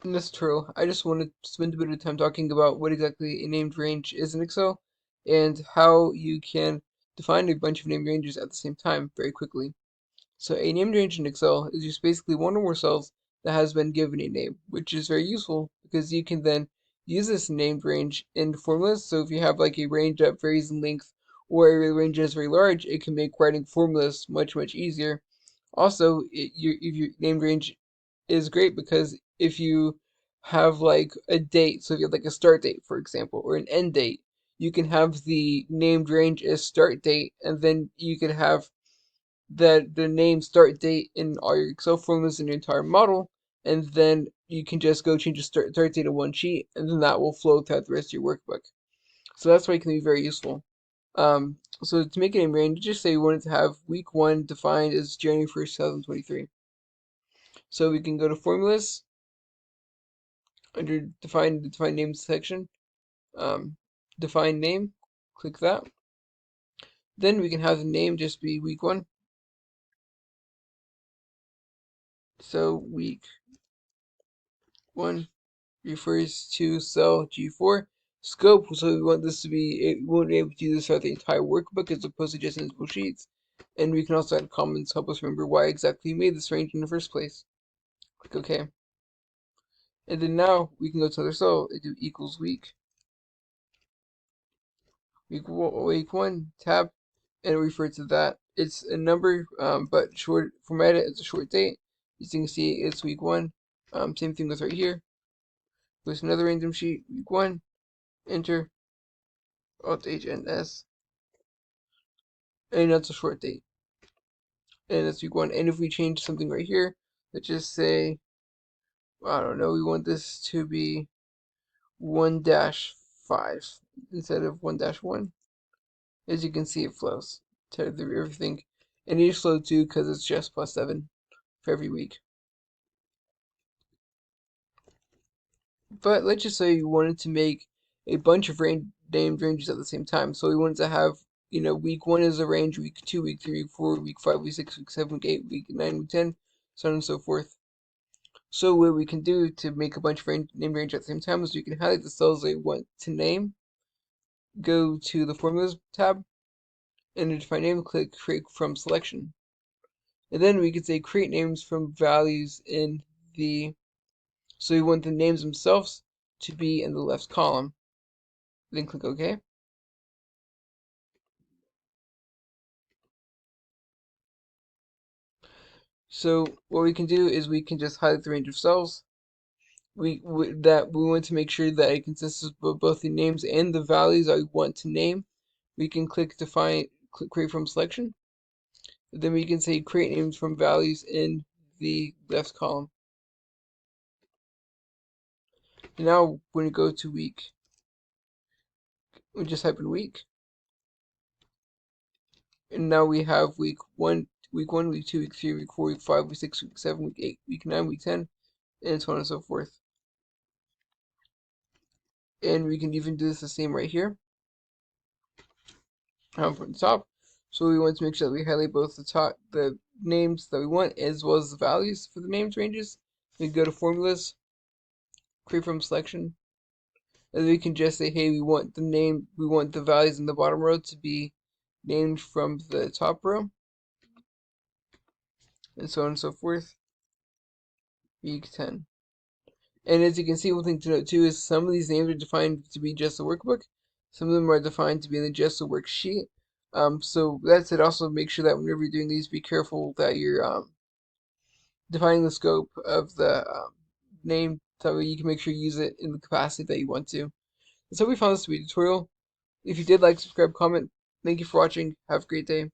In this tutorial, I just want to spend a bit of time talking about what exactly a named range is in Excel and how you can define a bunch of named ranges at the same time very quickly. So a named range in Excel is just basically one or more cells that has been given a name, which is very useful because you can then use this named range in formulas. So if you have like a range that varies in length or a range that is very large, it can make writing formulas much easier. Also, if your named range is great because if you have like a date, so if you have like a start date, for example, or an end date, you can have the named range as start date, and then you can have the name start date in all your Excel formulas in your entire model, and then you can just go change the start date in one sheet, and then that will flow throughout the rest of your workbook. So that's why it can be very useful. So to make it in range, just say we wanted to have week 1 defined as January 1st, 2023. So we can go to formulas under define name section, um, define name, click that. Then we can have the name just be week 1. So week 1 refers to cell G4. Scope, so we want this to be, we won't be able to do this throughout the entire workbook as opposed to just individual sheets. And we can also add comments to help us remember why exactly we made this range in the first place. Click OK. And then now we can go to another cell and do equals week 1 tab, and refer to that. It's a number, but format it as a short date. As you can see, it's week 1. Same thing with right here. There's another random sheet, week 1, enter, Alt H and S, and that's a short date. And that's week 1. And if we change something right here, let's just say, I don't know, we want this to be 1-5 instead of 1-1. As you can see, it flows to everything. And it is slow too because it's just +7 for every week. But let's just say you wanted to make a bunch of named ranges at the same time. So we wanted to have, week 1 is a range, week 2, week 3, week 4, week 5, week 6, week 7, week 8, week 9, week 10, so on and so forth. So what we can do to make a bunch of named ranges at the same time is we can highlight the cells that we want to name, go to the Formulas tab, and to define name, click Create from Selection. And then we can say Create names from values in the, so we want the names themselves to be in the left column. Then click OK. So what we can do is we can just highlight the range of cells. We want to make sure that it consists of both the names and the values that we want to name. We can click create from selection. Then we can say create names from values in the left column. And now when we go to week, we just type in week. And now we have week 1, week 2, week 3, week 4, week 5, week 6, week 7, week 8, week 9, week 10, and so on and so forth. And we can even do this the same right here from the top. So we want to make sure that we highlight both the names that we want as well as the values for the names ranges. We go to formulas, create from selection, and we can just say, hey, we want the values in the bottom row to be named from the top row, and so on and so forth. Week 10. And as you can see, one thing to note too is some of these names are defined to be just the workbook. Some of them are defined to be in just the worksheet. So that said, also make sure that whenever you're doing these, be careful that you're defining the scope of the name so you can make sure you use it in the capacity that you want to. And so we found this to be a tutorial. If you did like, subscribe, comment. Thank you for watching. Have a great day.